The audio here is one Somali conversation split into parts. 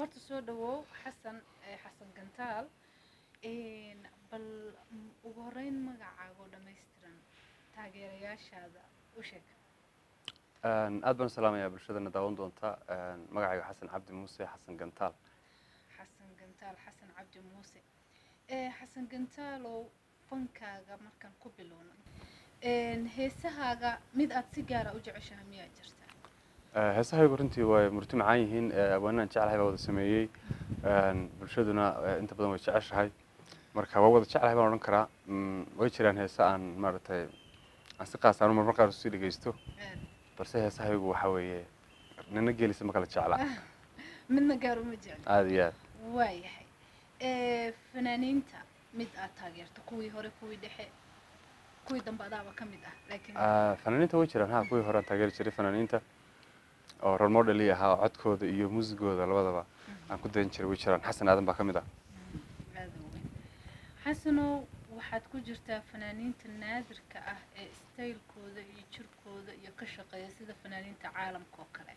horta soo dhawow xasan xasan gantaal bal ugu horeyn magacaaga oo dhammaystiran taageerayaashaada u sheeg. aad baan u salaamayaa bulshadana daawan doonta magacayga xasan cabdi muuse xasan gantaal. xasan gantaal xasan cabdi muuse xasan gantaalow fankaaga markaan ku bilowno heesahaaga mid aad si gaara u jeceshahay miyaa jirta? heesahaygu runtii way murti macaan yihiin, waanaan jeclahay baa wada sameeyey, bulshaduna inta badan way jeceshahay, marka waa wada jeclahay baan odhan karaa. way jiraan heese aan maaragtay aan si qaas aan marmar qaar usii dhegeysto, balse heesahaygu waxa weeye nina geelisa ma kala jecla. midna gaar uma jecli. aad iyo aad. waayahay fanaaniinta mid aad taageerto, kuwii hore kuwii dhexe kuwii dambe adaaba ka mid ah laakiin fanaaniinta way jiraan, ha kuwii hore aan taageeri jiray fanaaniinta oo role model ii ahaa, oo codkooda iyo muusigooda labadaba aan ku dayan jiray way jiraan. xasan aadan baa ka mid ah. aad u weyn. xasanow waxaad ku jirtaa fanaaniinta naadirka ah ee staylkooda iyo jirkooda iyo ka shaqeeya sida fanaaniinta caalamka oo kale.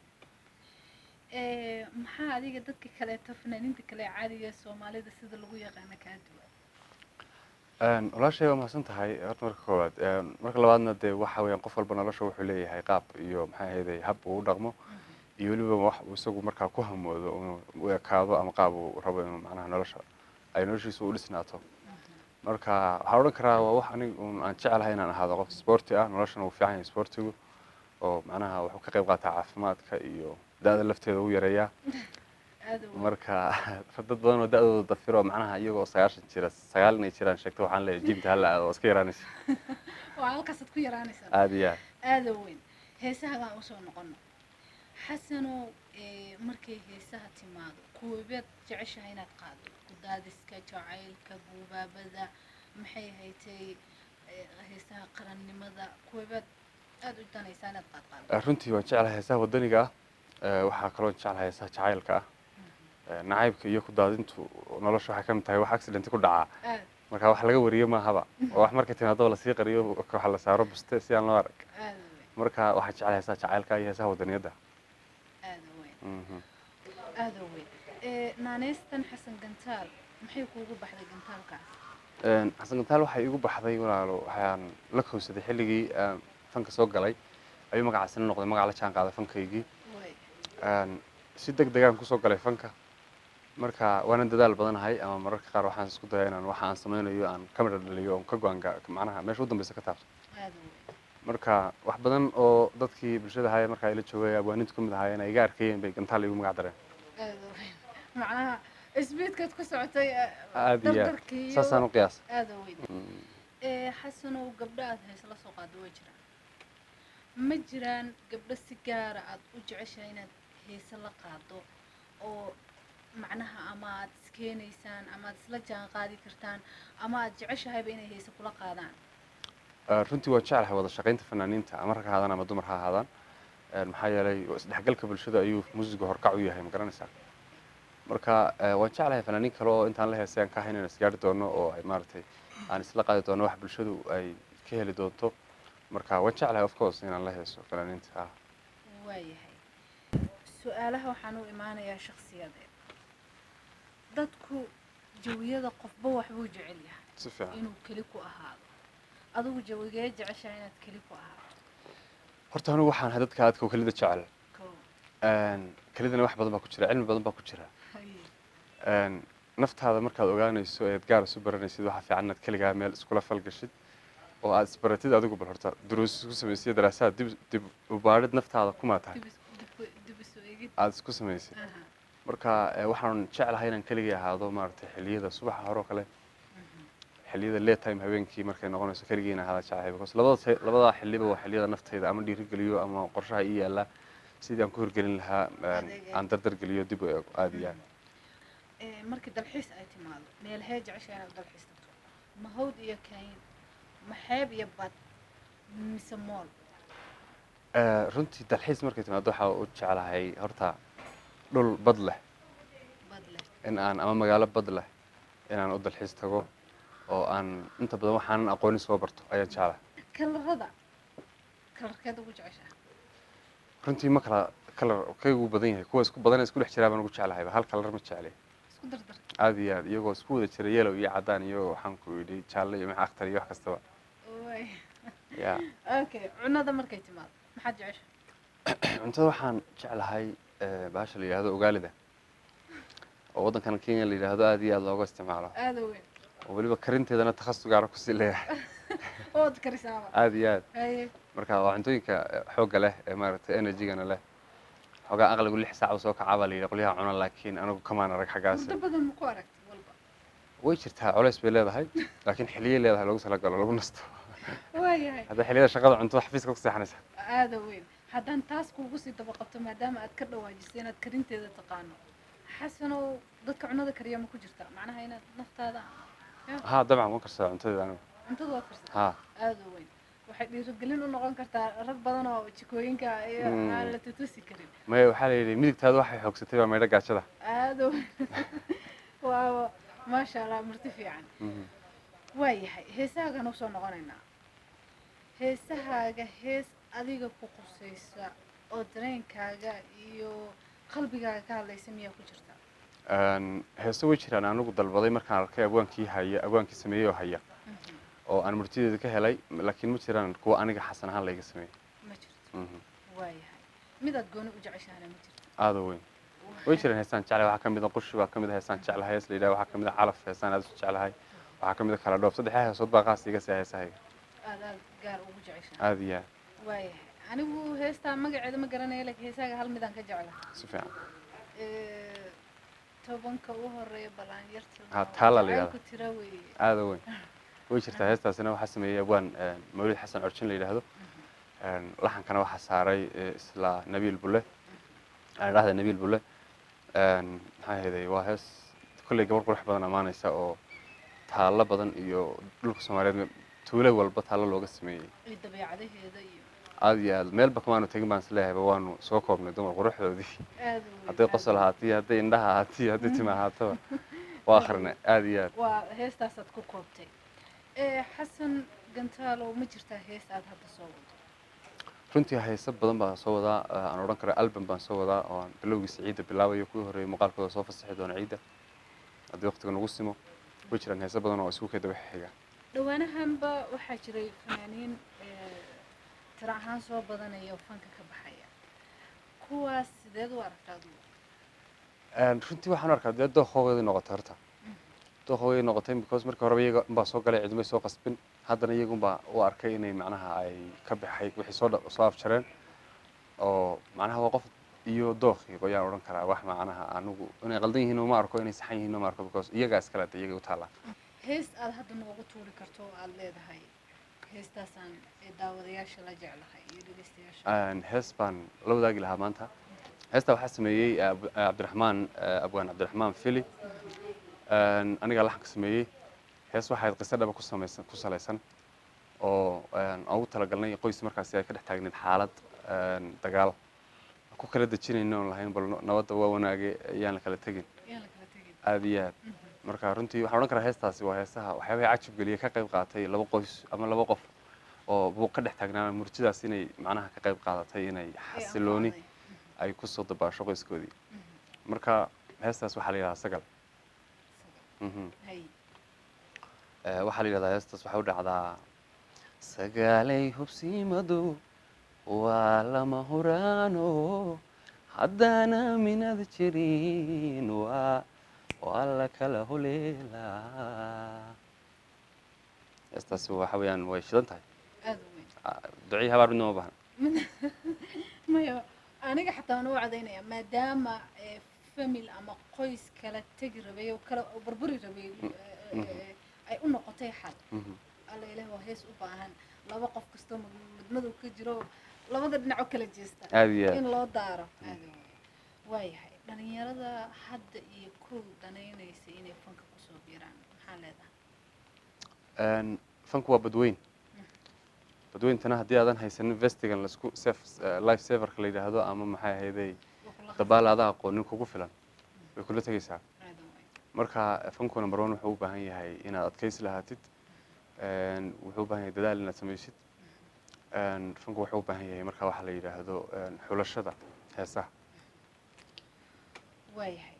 maxaa adiga dadka kaleeto fanaaniinta kale ee caadiga ee soomaalida sida lagu yaqaano kaa duwan? walaashay waa mahadsan tahay horta marka koowaad. marka labaadna dee waxa weeyaan qof walba nolosha wuxuu leeyahay qaab iyo maxay ahayday hab uu u dhaqmo iyo weliba wax uu isagu markaa ku hamoodo inuu u ekaado ama qaab uu rabo inuu macnaha nolosha ay noloshiisu u dhisnaato. marka waxaan odhan karaa waa wax aniga aan jecelahay inaan ahaado qof sporti ah, noloshana wuu fiican yahay sportigu oo macnaha wuxuu ka qayb qaataa caafimaadka iyo da'da lafteeda u yareeyaa. marka dad badan oo da'dooda dafiro macnaha iyagoo 90 jira 9 inay jiraan sheegto waxaan leeyahay jimta hala aado oo iska yaraanaysa. waa halkaasaad ku yaraanaysaa. aad iyo aad. aad u weyn. heesahagaan usoo noqono xasanow, markay heesaha timaado kuwabaad jeceshahay inaad qaado? gudaadiska, jacaylka, buubaabada, maxay haytay heesaha qarannimada, kuwabaad aad u danaysaa inaad qaado? runtii waan jeclahay heesaha wadaniga ah, waxaa kaloo jeclahay heesaha jacaylka ah. nacaybka iyo ku daadintu nolosha waxay ka mid tahay wax accident ku dhaca, marka wax laga wariyo maahaba, oo wax markay timaado la sii qariyo waxa la saaro buste si aan loo arag. marka waxaan jeclahay heesaha jacaylka iyo heesaha wadaniyada. aad u weyn. aad u weyn. naaneystan xasan gantaal maxay kuugu baxday gantaalkaas? xasan gantaal waxay igu baxday walaalo, waxaan la kowsaday xilligii fanka soo galay ayuu magacaasina noqday magac la jaan qaaday fankaygii. si degdegaan kusoo galay fanka, marka waana dadaal badanahay ama mararka qaar waxaan isku dayaa inaan waxa aan sameynayo aan kamera dhaliyo oo ka go'aan macnaha meesha u dambeysa ka taabto. marka wax badan oo dadkii bulshada ahaa markaa ila joogay abwaanintu ka mid ahaayeen ay iga arkayeen bay gantaal igu magac dareen. macnaha isbiidkaad ku socotay dardarkii saasaan u qiyaas. aad u weyn. xasanow gabdho aad heesa la soo qaado way jiraan, ma jiraan gabdho si gaara aad u jeceshahay inaad heesa la qaado oo macnaha ama aad iskeenaysaan ama aad isla jaan qaadi kartaan ama aad jeceshahayba inay heesa kula qaadaan? runtii waan jeclahay wada shaqaynta fanaaniinta ama rag ha ahaadaan ama dumar ha ahaadaan, maxaa yeelay isdhexgalka bulshada ayuu muusiga horkac u yahay, ma garanaysaa. marka waan jeclahay fanaaniin kale oo intaan la heesay aan ka ahayn inaan isgaari doono oo ay maaragtay aan isla qaadi doono wax bulshadu ay ka heli doonto. marka waan jeclahay of course inaan la heeso fanaaniinta. waayahay. su-aalaha waxaan u imaanayaa shakhsiyadeed. dadku jawiyada qofba waxbuu jecel yahay si fiican inuu keli ku ahaado. adigu jawigee jeceshahay inaad keli ku ahaato? horta anigu waxaan ahay dadka aadka kelida jecel. kelidana wax badan baa ku jira, cilmi badan baa ku jira. naftaada markaad ogaanayso eed gaar isu baranaysid waxaa fiican inaad keligaa meel iskula falgashid oo aad isbaratid adigu. bal horta duruus isku samaysiyo daraasaad dib u baadhid naftaada kumaa tahay aad isku samaysid. marka waxaan jeclahay inaan keligii ahaado maaragtay xilliyada subaxa hore oo kale, xilliyada late time habeenkii markay noqonayso keligii inaan ahaado jeclahay, because labada xilliba waa xilliyada naftayda ama dhiirigeliyo ama qorshaha ii yaala sidii aan ku hirgelin lahaa, aan dardargeliyo dib u eego. aad iyo aad. markii dalxiis ay timaado meelhee jeceshahay inaad dalxiis tagto? ma hawd iyo kayn, ma xeeb iyo bad, mise mool? runtii dalxiis markay timaado waxaa u jeclahay horta dhul bad leh, in aan ama magaalo bad leh inaan u dalxiis tago oo aan inta badan waxaanan aqoonin soo barto ayaan jeclahay. kalarada kalarkeed ugu jeceshahay? runtii ma kala kalar kaygu badan yahay kuwa isku badan ee isku dhex jiraa baan ugu jeclahayba hal kalar ma jecli isku dardar aad iyo aad iyagoo isku wada jira yellow iyo caddaan iyo waxaan ku yidhi jaalle iyo maxaa akhtar iyo wax kastaba way ya okay cunada markay timaado maxaad jeceshahay cuntada waxaan jeclahay bahasha la yidhaahdo ogaalida oo waddankan Kenya la yidhaahdo aad iyo aad looga isticmaalo aad u weyn oo weliba karinteedana takhasus gaar ah ku sii leeyahay ood karisaaba aad iyo aad haye marka waa cuntooyinka xoogga leh ee maaragtay energy-gana leh xoogaa aqligu 6 saac uu soo kacaa baa la yidhi qolyaha cuna laakiin anigu kamaan arag xaggaas muddo badan ma ku aragtay walba way jirtaa culays bay leedahay laakiin xilliyay leedahay lagu talagalo lagu nasto waayahay hadda xilliyada shaqada cuntada xafiiska ku seexanaysa aad u weyn haddaan taas kuugu sii daba qabto maadaama aad ka dhawaajisay inaad karinteeda taqaano xasanow dadka cunada kariya ma ku jirta macnaha inaad naftaada ها طبعا ما كرسها cuntadeeda anigu cuntada waa karsataa ها aad u weyn waxay dhiirigelin u noqon kartaa rag badan oo jikooyinka iyo aan la tutusi karin ma waxaa la yidhi midigtaada waxay xoogsatay baa maydha gaajada aad u waaw maasha allah marti fiican waayahay heesahaagaan usoo noqonaynaa heesahaaga hees adiga ku qusaysa oo dareenkaaga iyo qalbigaaga ka hadlaysa miyaa ku jirta heeso way jiraan anigu dalbaday markaan arkay abwaankii sameeyey oo haya oo aan murtideeda ka helay laakiin ma jiraan kuwa aniga xasan ahaan layga sameeyey ma jirto waayahay midaad gooni u jeceshaana ma jirto aad u weyn way jiraan heesaan jeclahay waxaa ka mid ah qushi baa ka mid ah heesaan jeclahay hees la yidhaha waxaa ka mid ah calaf heesaan aad u jeclahay waxaa ka mid ah kala dhoob saddex heesood baa qaas iga sii heesahayga aad gaar ugu jeceshahay aad iyo aad waayahay anigu heestaa magaceeda ma garanayo laakiin heesaaga hal midaan ka jeclahay si fiican tobanka u horeeya balaanyarta taala la yidhahdaa ku tira weeye aad u weyn way jirtaa heestaasina waxaa sameeyey abwaan mawlid xasan orjin la yidhaahdo laxankana waxaa saaray isla nabiil bulle aan idhahda nabiil bulle maxaa heeday waa hees kolley gabar qurux badan ammaanaysa oo taallo badan iyo dhulka soomaaliyeed tuulo walba taallo looga sameeyey iyo dabeecadaheeda iyo aad iyo aad meelba kamaanu tegin baan isleeyahayba waanu soo koobnay dumar quruxdoodii aad u weyn hadday qosol ahaato iyo hadday indhaha ahaato iyo hadday tima ahaatoba waa akrinay aad iyo aad waa heestaasaad ku koobtay xasan gantaalow ma jirtaa hees aad hadda soo wado runtii heeso badan baan soo wadaa aan odhan karo album baan soo wadaa oo aan bilowgiisa ciidda bilaabayo kuwii horreeyay muuqaalkooda soo fasaxi doona ciidda haddii waqtiga nagu simo way jiraan heeso badan oo isku keeda waxa xiga dhawaanahanba waxaa jiray fanaaniin tira ahaan soo badanaya oo fanka ka baxaya kuwaas sideed u aragtaa adigu runtii waxaan arkaa dee dooqoogeedii noqotay horta dooqoogeedii noqotay because markii horeba iyaga unbaa soo galay cidumay soo qasbin haddana iyagunbaa u arkay inay macnaha ay ka baxay wixii soo afjareen oo macnaha waa qof iyo dooqii ayaan odhan karaa wax macnaha anigu inay qaldan yihiin uma arko inay saxan yihiin uma arko because iyagaa iskale de iyaga u taallaa hees aad hadda noogu tuuri karto oo aad leedahay heestaasaan daawadayaasha la jeclahay iyo dhegeystayaasha hees baan la wadaagi lahaa maanta heestaa waxaa sameeyey cabdiraxmaan abwaan cabdiraxmaan fili anigaa laxanka sameeyey hees waxayd qiso dhaba ku salaysan oo aan ugu talagalnay qoys markaasi ay ka dhex taagneed xaalad dagaal ku kala dejinayno oon lahayn bal nabadda waa wanaage ayaan la kala tegin aad iyo aad marka runtii waxaan odhan karaa heestaasi waa heesaha waxyaabaha cajab geliya ka qayb qaadatay laba qoys ama laba qof oo buuq ka dhex taagnaa murtidaas inay macnaha ka qayb qaadatay inay xasilooni ay ku soo dabaasho qoyskoodii marka heestaas waxaa la yidhahdaa sagal waxaa la yidhahdaa heestaas waxay u dhacdaa sagaalay hubsiimadu waa lama huraano haddaana minad jirin waa la kala huleelaa heestaasi waxa weeyaan way shidan tahay aad u weyn ducii habaar midna ma baahna maya aniga xataa waan u cadaynaya maadaama famil ama qoys kala tegi rabay oo kala burburi rabay ay u noqotay xal alla ilaah waa hees u baahan laba qof kastoo madmadow ka jiro labada dhinac oo kala jeesta aad iyo aad in loo daaro aad waayahay dhalinyarada hadda iyo kow danaynaysa inay fanka kusoo biiraan maxaa leedahay fanku waa badweyn badweyntana haddii aadan haysanin vestigan laisku life saverka la yidhaahdo ama maxay ahayday dabaal aada aqoonin kugu filan way kula tegaysaa marka fanku number one wuxuu u baahan yahay inaad adkaysi lahaatid wuxuu u baahan yahay dadaal inaad samaysid fanku wuxuu u baahan yahay marka waxa la yidhaahdo xulashada heesaha. waayahay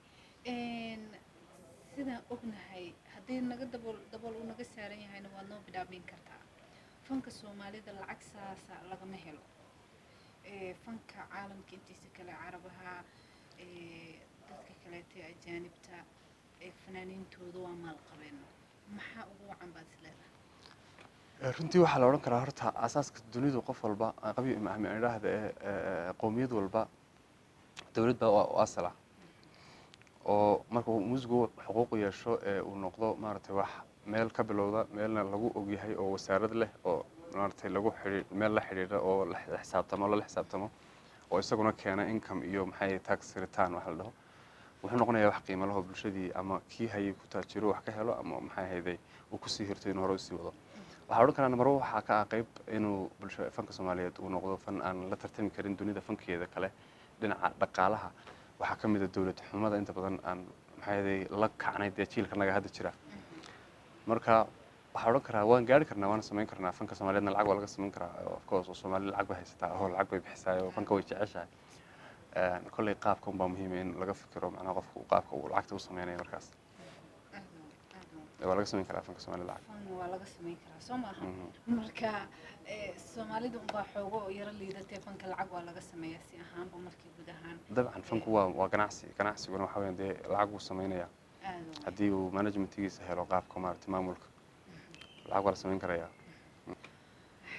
sidaan ognahay haddii naga dabool uu naga saaran yahayna waad noo bidhaamin kartaa. fanka soomaalida lacag saasa lagama helo. fanka caalamka intiisa kale carabaha dadka kaleeta ajaanibta fanaaniintooda waa maalqabeen. maxaa ugu wacan baad is leedahay? runtii waxaa la odhan karaa horta asaaska dunidu qof walba idhaahda qowmiyad walba dowlad baa u asal ah oo marka uu muusigu xuquuq yeesho uu noqdo maaragtay wax meel ka bilowda meelna lagu ogyahay oo wasaarad leh oo maaragtay meel la xidhiidha oo la xisaabtamo oo isaguna keena income iyo maxay tax return waxa la dhaho, wuxuu noqonayaa wax qiimo leh oo bulshadii ama kii hayay ku taajiro wax ka helo ama maxay ahayday uu kusii hirto inuu hore usii wado. waxaa odhan karaa marba waxaa ka ah qayb inuu fanka Soomaaliyeed uu noqdo fan aan la tartami karin dunida fankeeda kale. dhinaca dhaqaalaha waxaa ka mid ah dowlad xumada inta badan aan maxay ahayday la kacnay dee jiilka naga hadda jira. marka waxaa odhan karaa waan gaari karnaa waana samayn karnaa fanka Soomaaliyeedna lacag waa laga samayn karaa of course oo Soomaali lacag bay haysataa oo lacag bay bixisaa oo fanka way jeceshahay. kolley qaabka unbaa muhiim in laga fikiro macnaha qofku qaabka uu lacagta u sameynayo markaas waa laga samayn karaa fanka Soomaaliya lacag. waa laga samayn karaa soo maaha. marka soomaalida unbaa xoogo oo yaro liidatay fanka lacag waa laga sameeyaa si ahaanba markii guud ahaan. dabcan fanku waa ganacsiguna waxa weeyaan dee lacag buu samaynayaa haddii uu managementigiisa helo qaabka maaragtay maamulka lacag waa la samayn karayaa.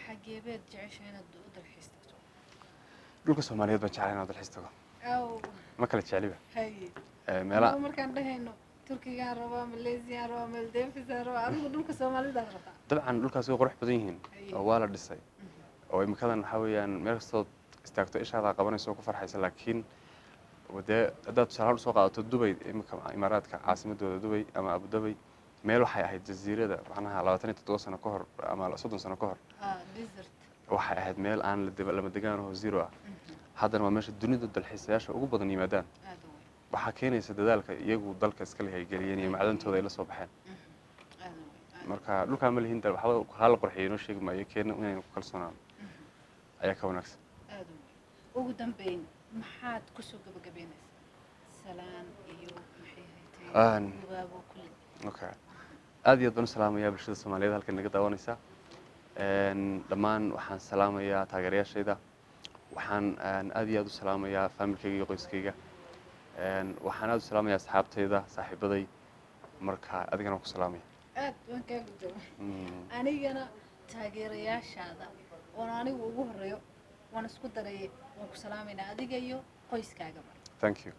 xageebeed jeceshahay inaad u dalxiis tagto? dhulka Soomaaliyeed baan jeclahay inaan dalxiis tago. ma kala jecliba meelaha markaan dhahayno turkigaan rabaa maleesiyaan rabaa maldeefisaan rabaa adigu dhulka Soomaalidaad rabtaa? dabcan dhulkaas way qurux badan yihiin oo waa la dhisay oo imikadan waxa weeyaan meel kastood istaagto ishaada qabanayso ku farxaysa laakiin dee haddaad tusaale usoo qaadato Dubai imika Imaaraadka caasimadooda Dubai ama Abu Dhabi meel waxay ahayd jasiirada macnaha 27 sano ka hor ama 30 sano ka hor desert waxay ahayd meel aan lama degaan oo zero ah. haddana waa meesha dunida dalxiisayaasha ugu badan yimaadaan. waxaa keenaysa dadaalka iyagu dalka iska leh ay geliyeen iyo macdantooda ay la soo baxeen. marka dhulkaa ma lihin waxaa la qurxiyay inoo sheegi maayo keena inaynu ku kalsoonaano ayaa ka wanaagsan. ugu dambeyn maxaad kusoo gabagabeynaysaa salaan iyo maxay haytay gabaabo kulli? okay aad iyo aad baan u salaamayaa bulshada Soomaaliyeed halkan naga daawanaysa. dhammaan waxaan salaamayaa taageerayaashayda. waxaan aad iyo aad u salaamayaa familkayga iyo qoyskayga. waxaan aad u salaamayaa asxaabtayda saaxiibaday. marka adigana ku salaamaya aad waan kaa guddoomay anigana taageerayaashaada oo anigu ugu horeeyo waan isku daray waan ku salaamaynaa adiga iyo qoyskaaga. thank you.